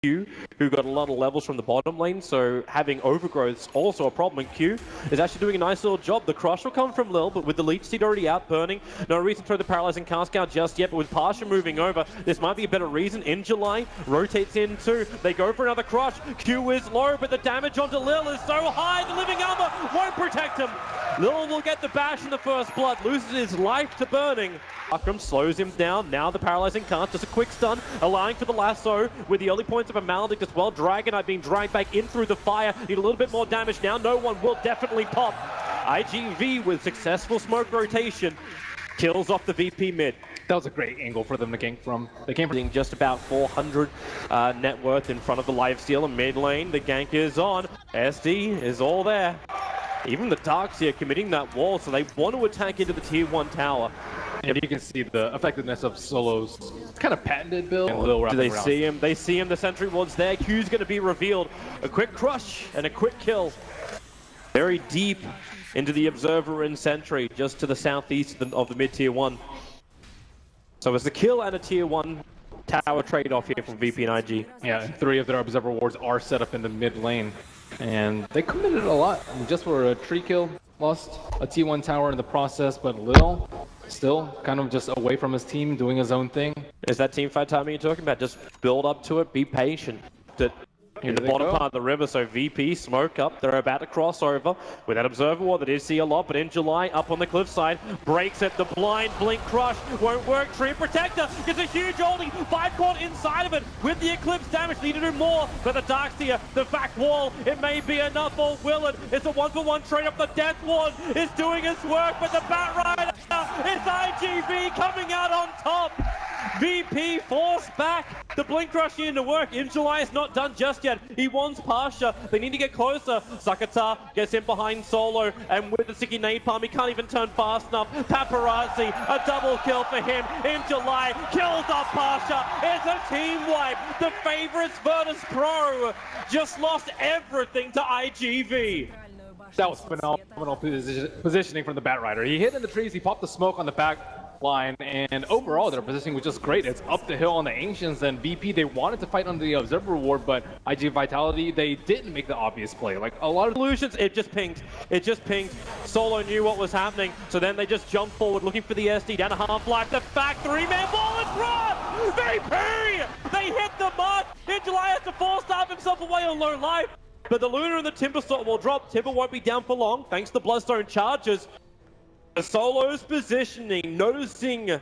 Q, who got a lot of levels from the bottom lane, so having overgrowth's also a problem. And Q is actually doing a nice little job. The crush will come from Lil, but with the leech seed already out burning, no reason to throw the paralyzing cast out just yet. But with Pasha moving over, this might be a better reason. In July, rotates in too. They go for another crush. Q is low, but the damage onto Lil is so high, the living armor won't protect him. Lil will get the bash in the first blood, loses his life to burning. Akram slows him down. Now the paralyzing cast, just a quick stun, allowing for the lasso with the early points of a Maledict as well. Dragonite being dragged back in through the fire. Need a little bit more damage now. No one will definitely pop. IG.V with successful smoke rotation kills off the VP mid. That was a great angle for them to gank from. They came from just about 400 net worth in front of the lifesteal in mid lane. The gank is on. SD is all there. Even the Darks here committing that wall, so they want to attack into the tier 1 tower. And you can see the effectiveness of Solo's kind of patented build. Do they see him? They see him. The sentry ward's there. Q's going to be revealed. A quick crush and a quick kill. Very deep into the Observer and Sentry, just to the southeast of the mid-tier 1. So it's the kill and a tier 1 tower trade-off here from VP and IG. Yeah, 3 of their Observer wards are set up in the mid lane. And they committed a lot just for a tree kill. Lost a T1 tower in the process, but Lil still kind of just away from his team, doing his own thing. Is that teamfight timing you're talking about? Just build up to it, be patient. In the bottom part of the river, so VP smoke up. They're about to cross over with that Observer Ward that is see a lot, but in July, up on the cliffside, breaks it. The blind blink crush won't work. Tree Protector gets a huge holding. 5 caught inside of it with the Eclipse damage. Need to do more for the Darkseer. The back wall, it may be enough or will it? It's a 1-for-1 trade up. The Death Ward is doing its work, but the Bat Rider, it's IG.V coming out on top. VP forced back the blink rush into work. In July is not done just yet. He wants Pasha. They need to get closer. Sakata gets in behind Solo, and with the sticky nade palm, he can't even turn fast enough. Paparazzi, a double kill for him. In July, kills off Pasha. It's a team wipe. The favorites Virtus.pro just lost everything to IG.V. That was phenomenal positioning from the Bat Rider. He hit in the trees, he popped the smoke on the back line, and overall their positioning was just great. It's up the hill on the Ancients, and VP, they wanted to fight under the Observer Ward, but IG.Vitality, they didn't make the obvious play. Like a lot of solutions, it just pinged. Solo knew what was happening, so then they just jumped forward looking for the SD down to half-life. The back 3-man ball is run! VP! They hit the mark! In July has to force-starve himself away on low life. But the Luna and the Timber Sword will drop. Timber won't be down for long, thanks to Bloodstone charges. The Solo's positioning, noticing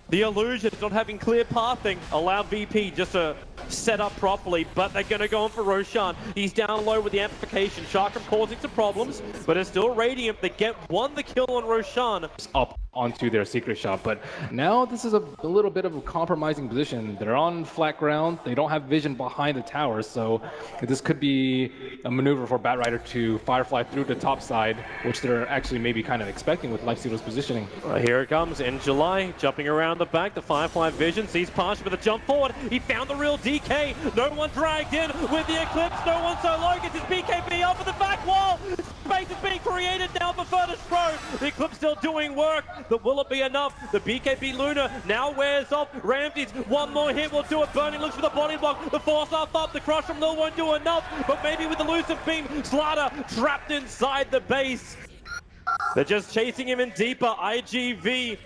the illusion, not having clear pathing, allow VP just to set up properly, but they're going to go on for Roshan. He's down low with the amplification. Chakram causing some problems, but it's still Radiant. They get the kill on Roshan. Up onto their secret shop, but now this is a little bit of a compromising position. They're on flat ground. They don't have vision behind the tower, so this could be a maneuver for Bat Rider to Firefly through the top side, which they're actually maybe kind of expecting with Lifesteal's positioning. Here it comes in July, jumping around the back. The Firefly vision sees Pasha with a jump forward. He found the real DK. No one dragged in with the Eclipse. No one so low. Gets his BKB up at the back wall. Space is being created now for Virtus.pro. The Eclipse still doing work. But will it be enough? The BKB Luna now wears off. Ramses, one more hit will do it. Burning looks for the body block. The force off up. The crush from Lil won't do enough. But maybe with the elusive beam, Slaughter trapped inside the base. They're just chasing him in deeper. IG.V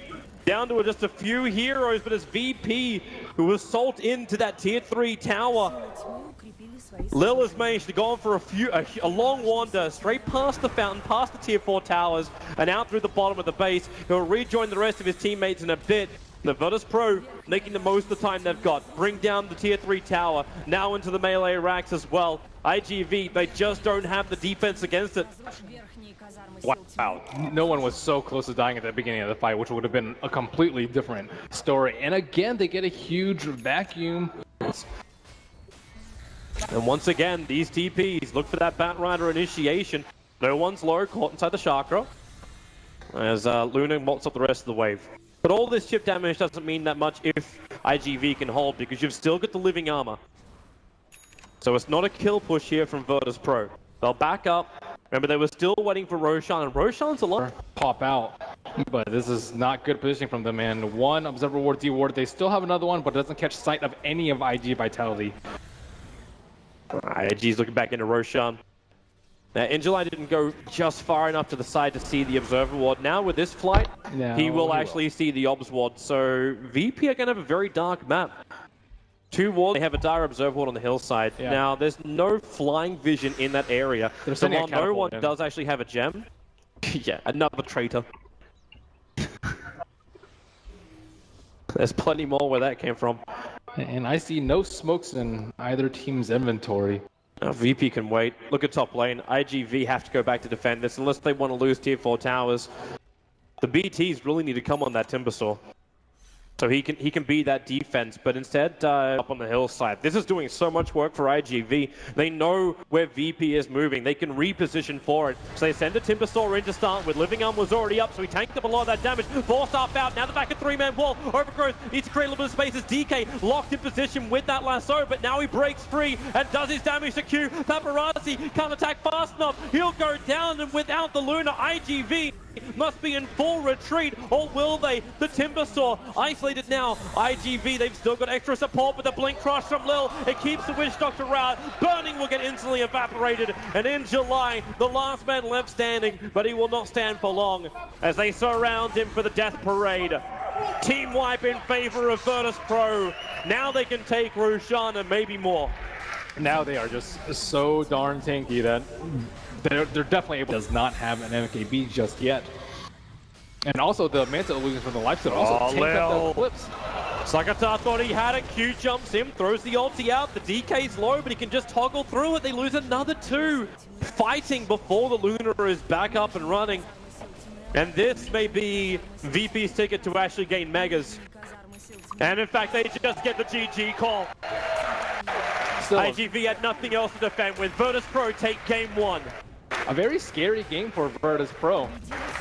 down to just a few heroes, but it's VP who assault into that tier 3 tower. Lil has managed to go on for a long wander straight past the fountain, past the tier 4 towers, and out through the bottom of the base. He'll rejoin the rest of his teammates in a bit. The Virtus.pro making the most of the time they've got. Bring down the tier 3 tower, now into the melee racks as well. IG.V, they just don't have the defense against it. Wow, no one was so close to dying at the beginning of the fight, which would have been a completely different story. And again, they get a huge vacuum. And once again, these TPs look for that Bat Rider initiation. No one's low, caught inside the chakra, as Luna mops up the rest of the wave. But all this chip damage doesn't mean that much if IG.V can hold, because you've still got the living armor. So it's not a kill push here from Virtus.pro. They'll back up. Remember, they were still waiting for Roshan, and Roshan's a lot. Pop out, but this is not good positioning from them, and one Observer Ward, D Ward. They still have another one, but it doesn't catch sight of any of IG.Vitality. IG's looking back into Roshan. Now, Injuli didn't go just far enough to the side to see the observer ward. Now, with this flight, he will actually see the obs ward. So, VP are going to have a very dark map. 2 wards, they have a dire observer ward on the hillside. Yeah. Now, there's no flying vision in that area. So while no one does actually have a gem, yeah, another traitor. There's plenty more where that came from. And I see no smokes in either team's inventory. Now, VP can wait. Look at top lane. IGV have to go back to defend this unless they want to lose tier 4 towers. The BTs really need to come on that Timbersaw. So he can be that defense, but instead up on the hillside. This is doing so much work for IGV. They know where VP is moving. They can reposition for it. So they send a Timbersaw in to start with. Living Arm was already up, so he tanked up a lot of that damage. Forced up out. Now the back of 3-man wall. Overgrowth needs to create a little bit of space as DK locked in position with that lasso, but now he breaks free and does his damage to Q. Paparazzi can't attack fast enough. He'll go down, and without the Luna, IGV must be in full retreat, or will they? The Timbersaw isolated now. IGV, they've still got extra support with the Blink Crush from Lil. It keeps the Witch Doctor out. Burning will get instantly evaporated, and in July, the last man left standing, but he will not stand for long as they surround him for the death parade. Team wipe in favor of Virtus.pro. Now they can take Roshan and maybe more. Now they are just so darn tanky that they're definitely able. Does not have an MKB just yet. And also the Manta illusion from the lifesteal also take up those flips. Sakata thought he had it. Q jumps in, throws the ulti out. The DK's low, but he can just toggle through it. They lose another 2. Fighting before the Luna is back up and running. And this may be VP's ticket to actually gain megas. And in fact, they just get the GG call. IGV had nothing else to defend with. Virtus.pro take game 1. A very scary game for Virtus.pro,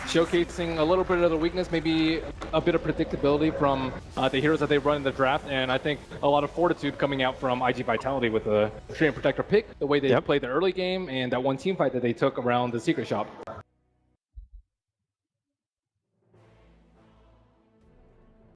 showcasing a little bit of the weakness, maybe a bit of predictability from the heroes that they run in the draft, and I think a lot of fortitude coming out from IG.Vitality with the Treant Protector pick, the way they played the early game, and that one team fight that they took around the secret shop.